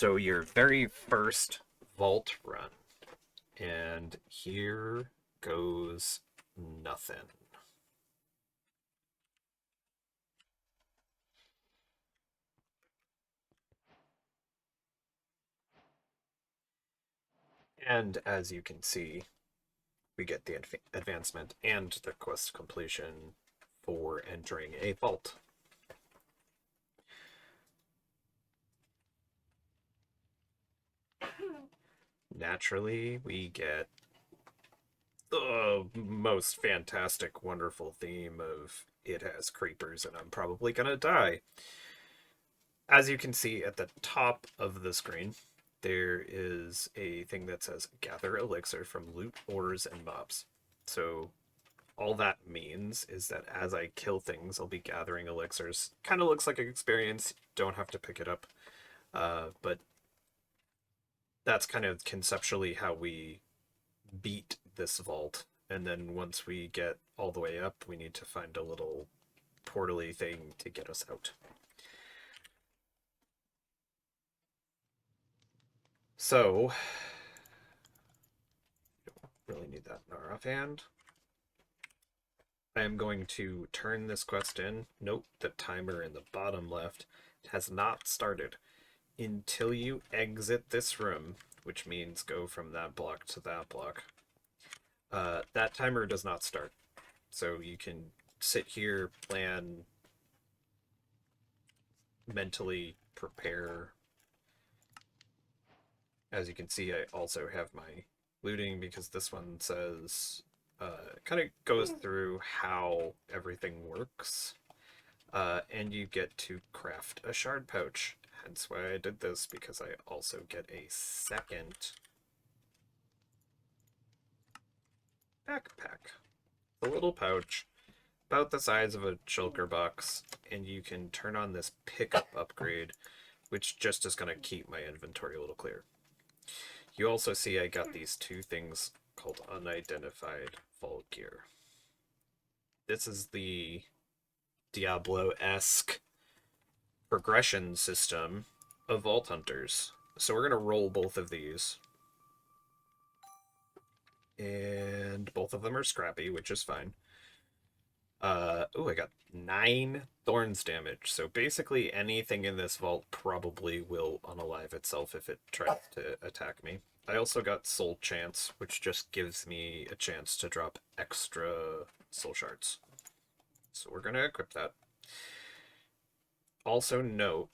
So your very first vault run, and here goes nothing. And as you can see, we get the advancement and the quest completion for entering a vault. Naturally, we get the most fantastic, wonderful theme of it has creepers and I'm probably gonna die. As you can see at the top of the screen, there is a thing that says gather elixir from loot, ores, and mobs. So all that means is that as I kill things, I'll be gathering elixirs. Kind of looks like an experience. Don't have to pick it up. But that's kind of conceptually how we beat this vault. And then once we get all the way up, we need to find a little portally thing to get us out. So, don't really need that in our offhand. I am going to turn this quest in. Note the timer in the bottom left has not started until you exit this room, which means go from that block to that block. That timer does not start. So you can sit here, plan, mentally prepare. As you can see, I also have my looting because this one says, kind of goes through how everything works. And you get to craft a shard pouch. Hence why I did this, because I also get a second backpack. A little pouch, about the size of a shulker box, and you can turn on this pickup upgrade, which just is going to keep my inventory a little clear. You also see I got these two things called unidentified vault gear. This is the Diablo-esque progression system of Vault Hunters. So we're going to roll both of these. And both of them are scrappy, which is fine. Oh, I got 9 thorns damage. So basically anything in this vault probably will unalive itself if it tries to attack me. I also got soul chance, which just gives me a chance to drop extra soul shards. So we're going to equip that. Also note,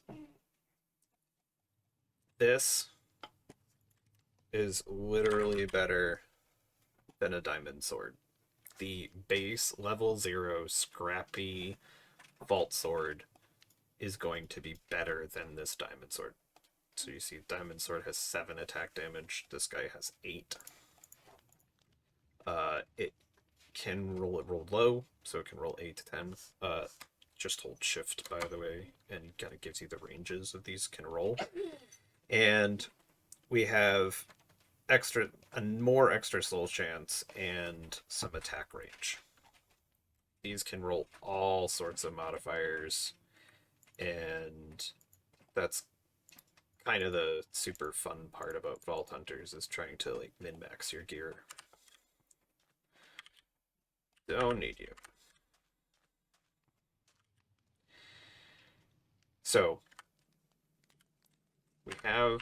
this is literally better than a diamond sword. The base level 0 scrappy vault sword is going to be better than this diamond sword. So you see diamond sword has 7 attack damage. This guy has 8. It can roll low, so it can roll 8 to 10. Just hold shift, by the way, and kind of gives you the ranges of these can roll. And we have more extra soul chance and some attack range. These can roll all sorts of modifiers, and that's kind of the super fun part about Vault Hunters, is trying to like min-max your gear. Don't need you. So we have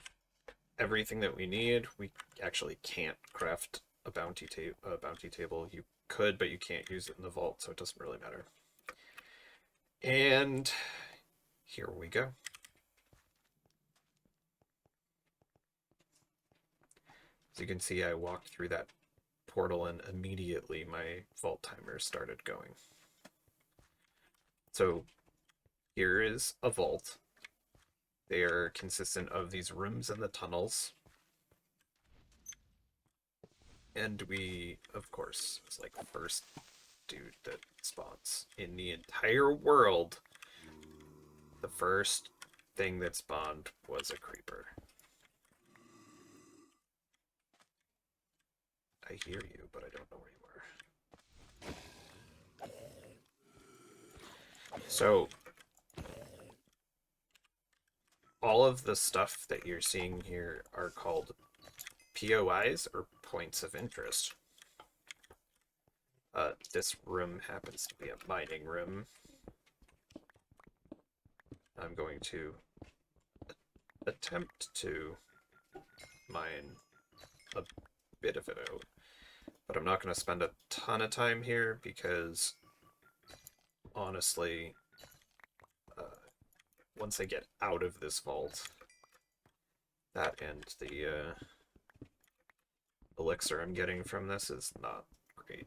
everything that we need. We actually can't craft a bounty table. You could, but you can't use it in the vault, so it doesn't really matter. And here we go. As you can see, I walked through that portal and immediately my vault timer started going. So here is a vault. They are consistent of these rooms and the tunnels. And we, of course, it's like the first dude that spawns in the entire world. The first thing that spawned was a creeper. I hear you, but I don't know where you are. So all of the stuff that you're seeing here are called POIs, or points of interest. This room happens to be a mining room. I'm going to attempt to mine a bit of it out, but I'm not going to spend a ton of time here because, honestly, once I get out of this vault, that and the elixir I'm getting from this is not great.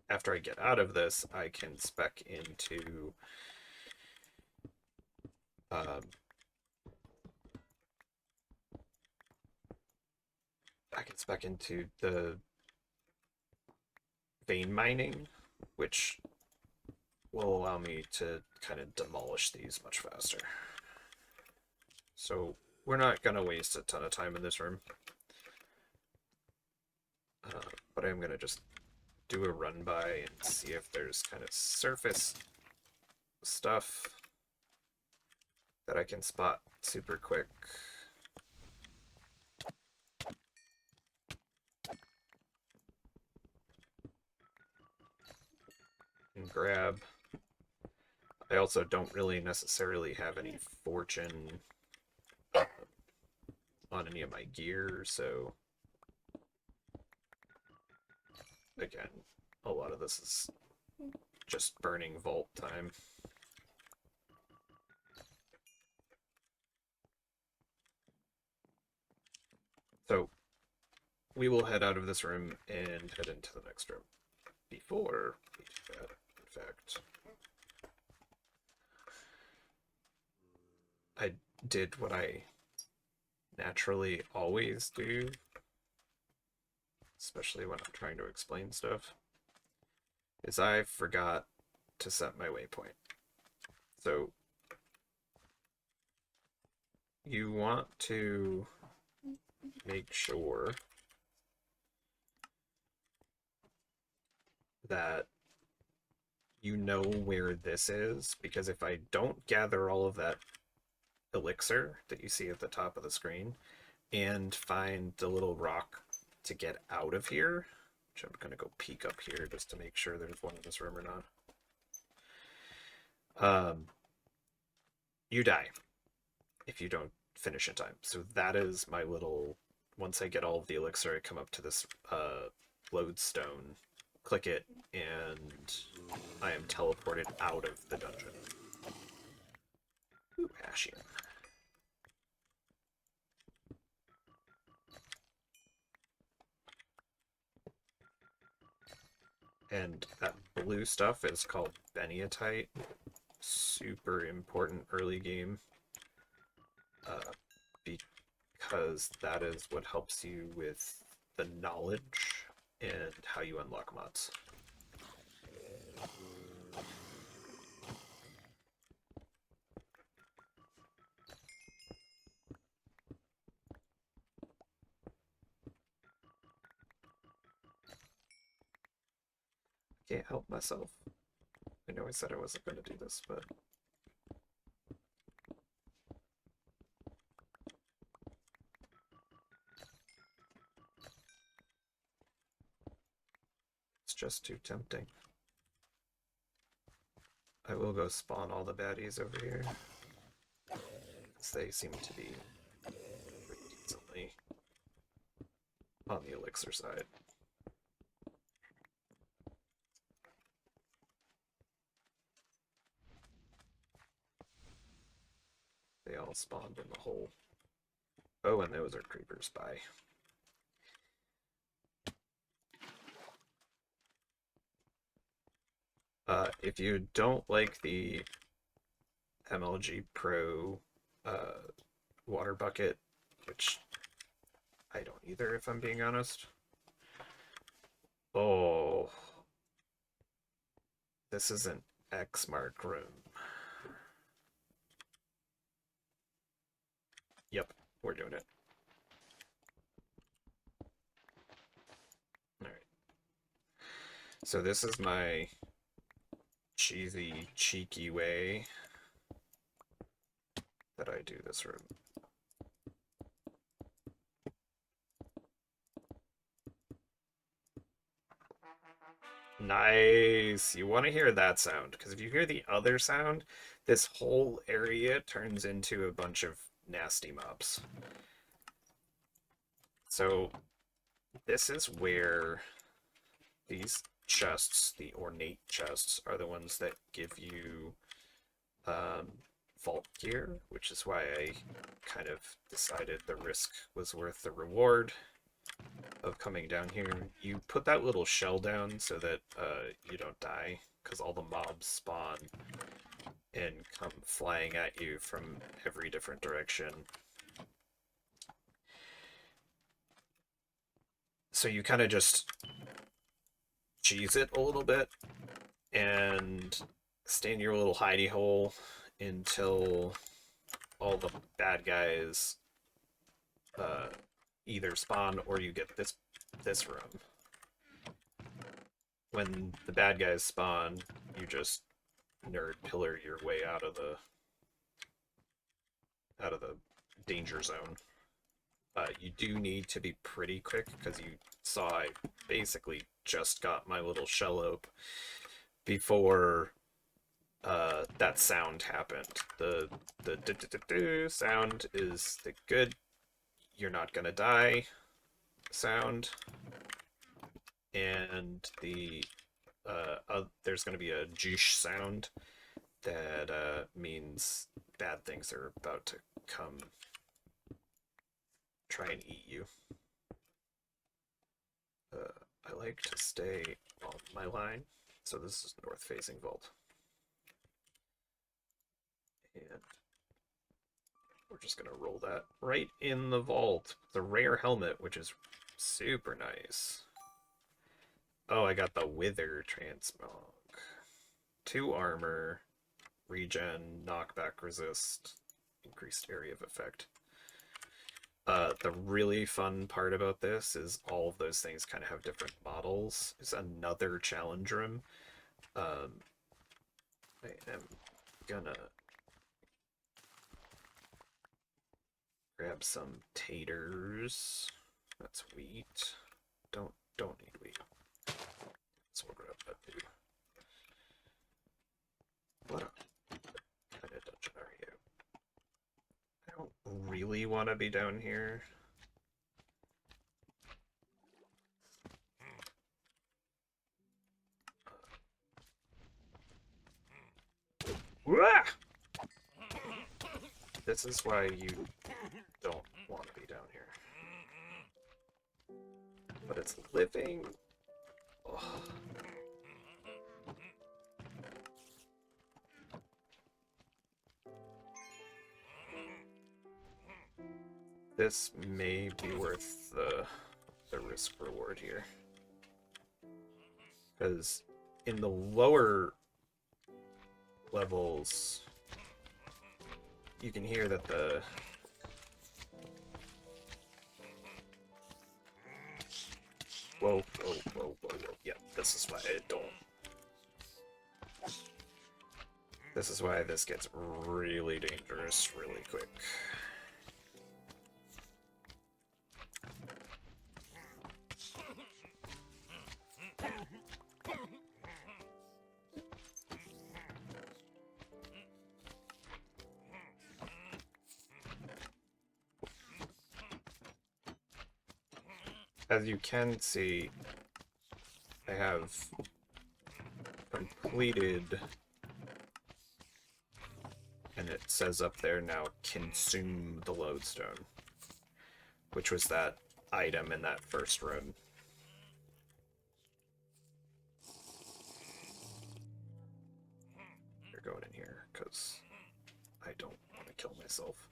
After I get out of this, I can spec into the vein mining, which will allow me to kind of demolish these much faster. So we're not going to waste a ton of time in this room. But I'm going to just do a run by and see if there's kind of surface stuff that I can spot super quick. And grab. I also don't really necessarily have any fortune on any of my gear, so again, a lot of this is just burning vault time. So we will head out of this room and head into the next room. Before we do that, in fact, I did what I naturally always do, especially when I'm trying to explain stuff, is I forgot to set my waypoint. So you want to make sure that you know where this is, because if I don't gather all of that elixir that you see at the top of the screen and find the little rock to get out of here, which I'm going to go peek up here just to make sure there's one in this room or not, you die if you don't finish in time. So that is my little, once I get all of the elixir, I come up to this lodestone, click it, and I am teleported out of the dungeon. Ooh, Ashian. And that blue stuff is called Beniatite. Super important early game. Because that is what helps you with the knowledge and how you unlock mods. Can't help myself. I know I said I wasn't going to do this, but it's just too tempting. I will go spawn all the baddies over here, because they seem to be pretty decently on the elixir side. They all spawned in the hole. Oh, and those are creepers by. If you don't like the MLG Pro water bucket, which I don't either, if I'm being honest. Oh, this is an X mark room. Yep, we're doing it. All right. So this is my cheesy, cheeky way that I do this room. Nice. You want to hear that sound, because if you hear the other sound, this whole area turns into a bunch of nasty mobs. So this is where these chests, the ornate chests, are the ones that give you vault gear, which is why I kind of decided the risk was worth the reward of coming down here. You put that little shell down so that you don't die, because all the mobs spawn and come flying at you from every different direction. So you kind of just cheese it a little bit and stay in your little hidey hole until all the bad guys either spawn or you get this room. When the bad guys spawn, you just nerd pillar your way out of the danger zone. You do need to be pretty quick, because you saw I basically just got my little shell op before that sound happened. The do sound is the good, you're not gonna die sound, and the there's gonna be a juice sound that means bad things are about to come try and eat you. I like to stay on my line, so this is north facing vault. And we're just gonna roll that right in the vault. The rare helmet, which is super nice. Oh, I got the Wither Transmog. 2 armor, regen, knockback resist, increased area of effect. The really fun part about this is all of those things kind of have different models. There's another challenge room. I am gonna grab some taters. That's wheat. Don't need wheat. So we'll grab that too. What kind of dungeon are you? I don't really want to be down here. This is why you don't want to be down here. But it's living. Oh. This may be worth the risk reward here. Because in the lower levels, you can hear that the whoa. Yeah, this is why I don't. This is why this gets really dangerous really quick. As you can see, I have completed, and it says up there now, consume the lodestone, which was that item in that first room. You're going in here, because I don't want to kill myself.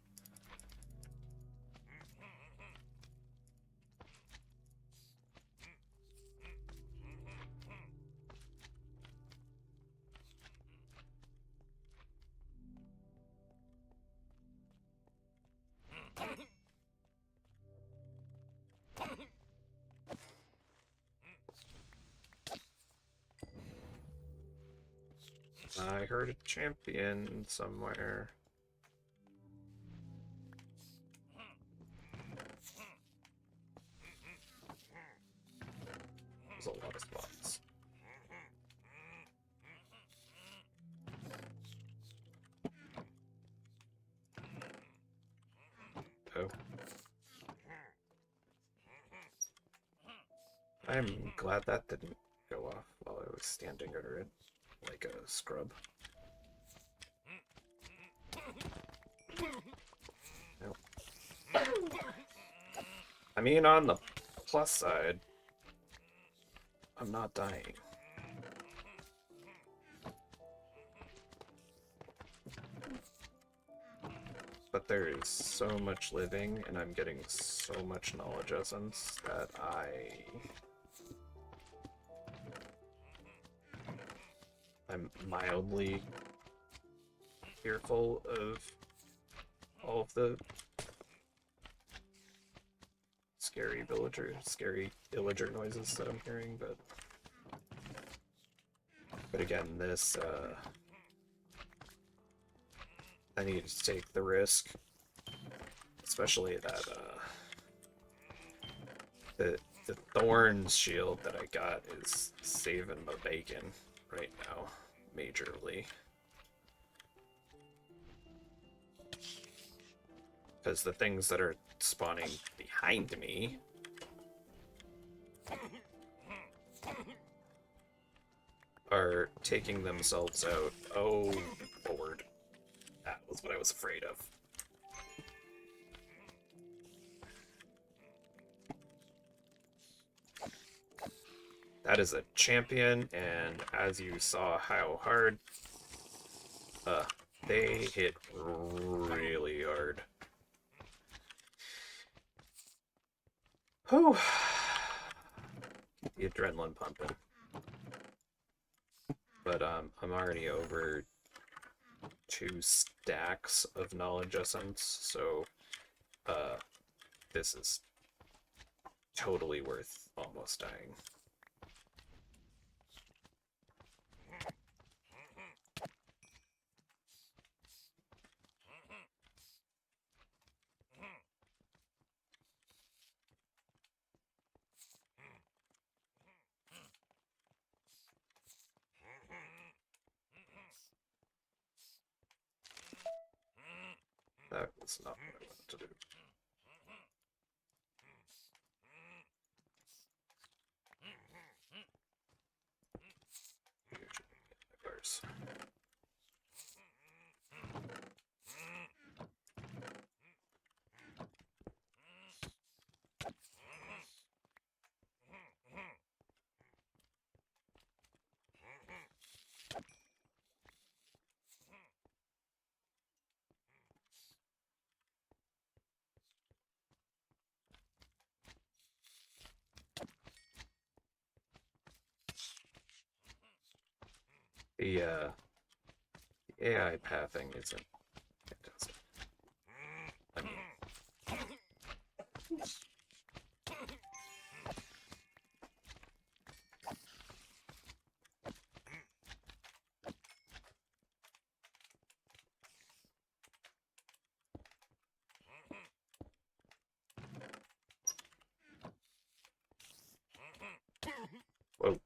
I heard a champion somewhere. lot of spots. Oh. I'm glad that didn't go off while I was standing under it, like a scrub. Nope. I mean, on the plus side, I'm not dying. But there is so much living, and I'm getting so much knowledge essence that I'm mildly fearful of all of the scary villager noises that I'm hearing, but again, this, I need to take the risk, especially that, the Thorns shield that I got is saving my bacon right now, majorly. Because the things that are spawning behind me are taking themselves out. Oh, Lord. That was what I was afraid of. That is a champion, and as you saw how hard, they hit really hard. Whew. The adrenaline pumping. But I'm already over 2 stacks of knowledge essence, so this is totally worth almost dying. That was not what I wanted to do. Bars. The AI pathing isn't fantastic. I mean, whoa.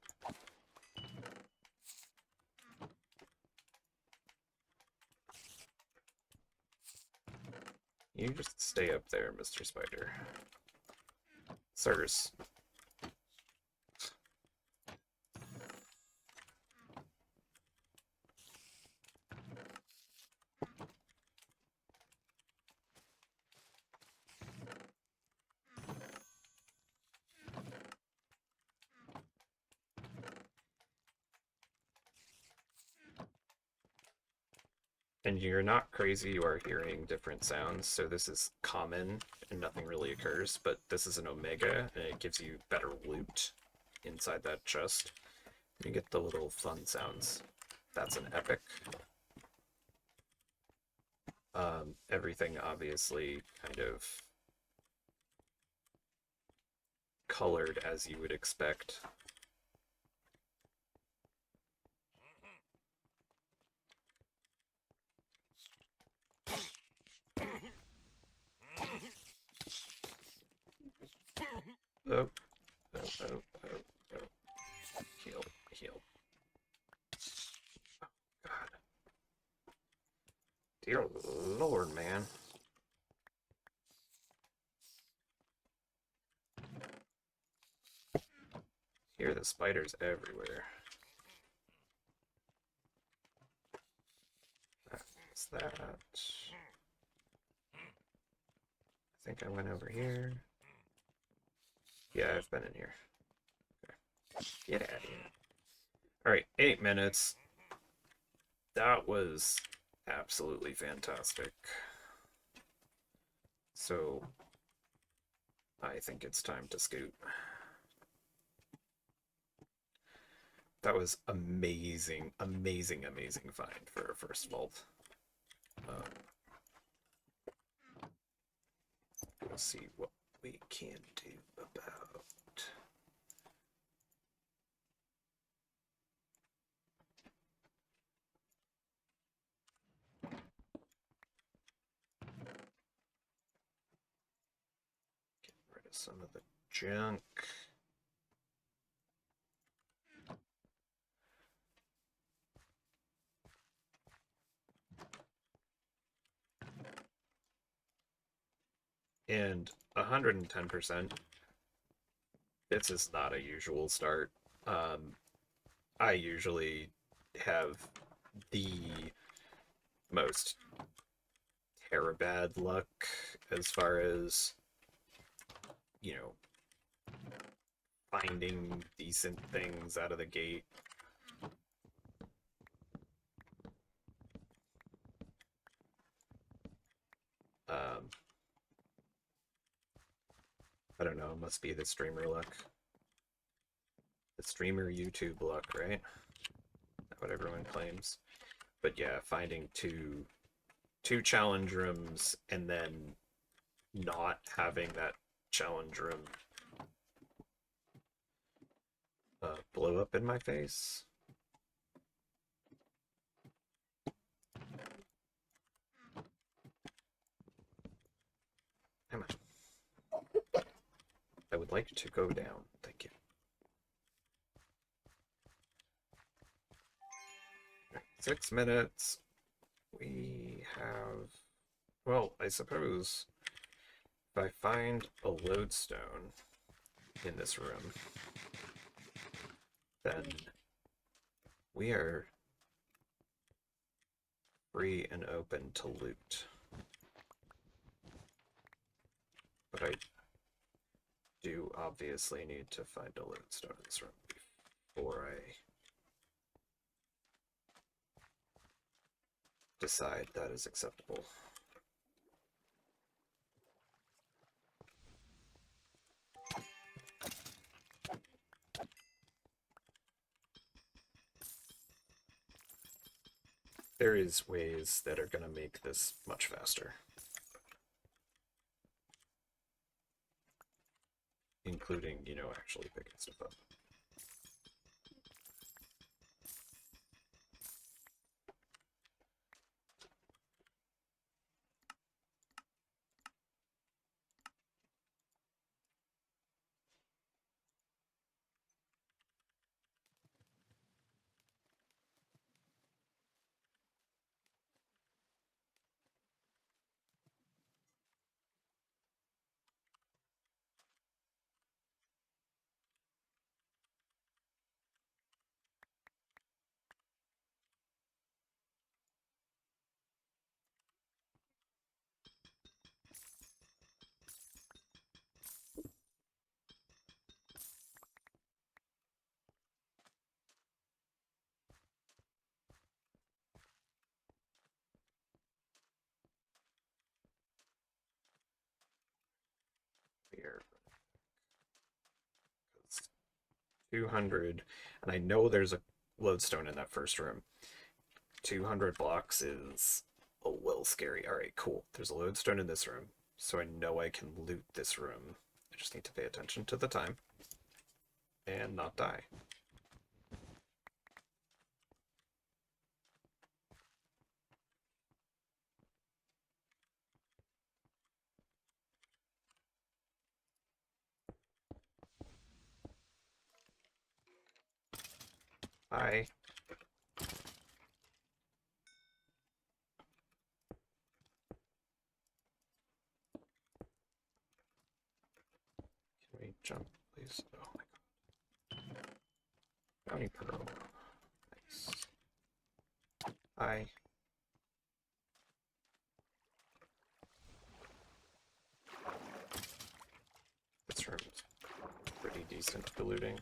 You just stay up there, Mr. Spider. Sirs. And you're not crazy, you are hearing different sounds, so this is common and nothing really occurs, but this is an Omega, and it gives you better loot inside that chest. You get the little fun sounds. That's an epic. Everything obviously kind of colored as you would expect. Oh, oh, oh, oh, oh. Lord, man. Here, the spiders everywhere. That's that. I think I went over here. Yeah, I've been in here. Okay. Get out of here. Alright, 8 minutes. That was absolutely fantastic. So, I think it's time to scoot. That was amazing, amazing, amazing find for a first vault. Let's see what we can do about. Get rid of some of the junk. And 110%. This is not a usual start. I usually have the most bad luck as far as, you know, finding decent things out of the gate. I don't know, it must be the streamer luck. The streamer YouTube luck, right? What everyone claims. But yeah, finding two challenge rooms and then not having that challenge room blow up in my face. Come on. I would like to go down. Thank you. 6 minutes. We have... Well, I suppose if I find a lodestone in this room, then we are free and open to loot. But I do obviously need to find a lodestone in this room before I decide that is acceptable. There is ways that are going to make this much faster. Including, you know, actually picking stuff up. Here. 200, and I know there's a lodestone in that first room. 200 blocks is a little scary. All right, cool. There's a lodestone in this room, so I know I can loot this room. I just need to pay attention to the time and not die. Bye. Jump, please. Oh my god. Bounty Pearl. Nice. Hi. This room's pretty decent for looting.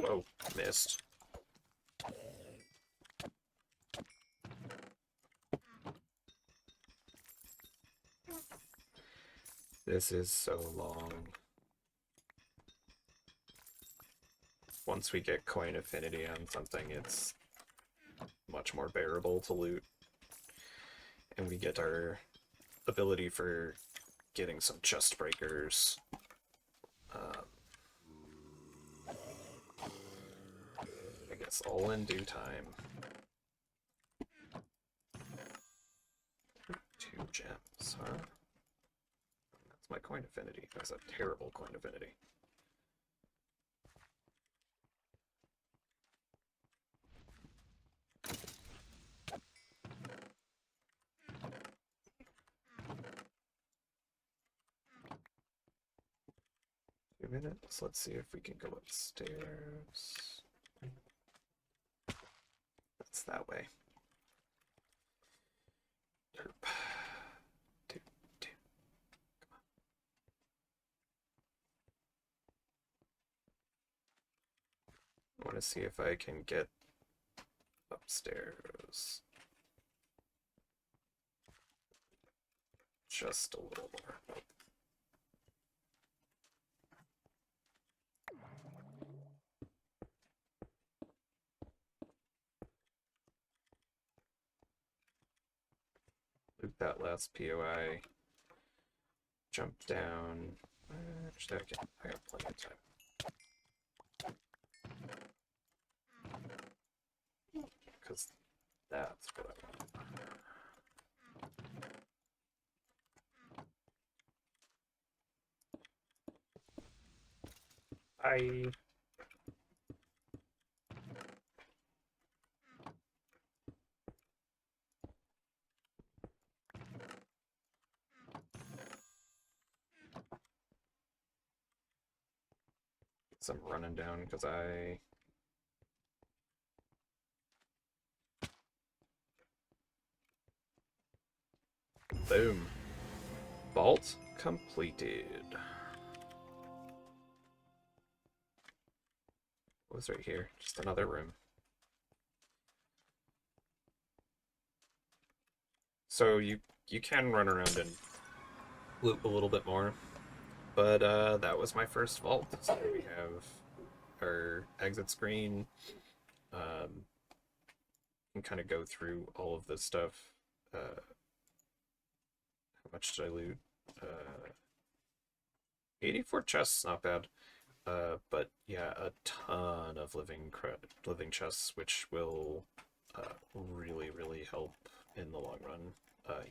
Whoa, missed. This is so long. Once we get coin affinity on something, it's much more bearable to loot. And we get our ability for getting some chest breakers. I guess all in due time. 2 gems, huh? That's my coin affinity. That's a terrible coin affinity. Few minutes. Let's see if we can go upstairs. That's that way. Derp. Come on. I want to see if I can get upstairs. Just a little more. Loop that last POI. Jump down. Actually, I got plenty of time. Because that's what I want. Bye. Some running down because I... Boom. Vault completed. What was right here? Just another room. So you can run around and loot a little bit more, but that was my first vault. So we have our exit screen. Can kind of go through all of this stuff. How much did I loot? 84 chests, not bad. But yeah, a ton of living chests, which will really help in the long run.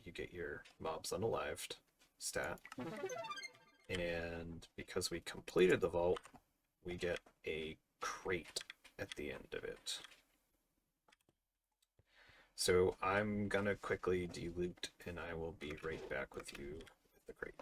You get your mobs unalived stat, and because we completed the vault, we get a crate at the end of it. So I'm gonna quickly de-loot, and I will be right back with you with the crate.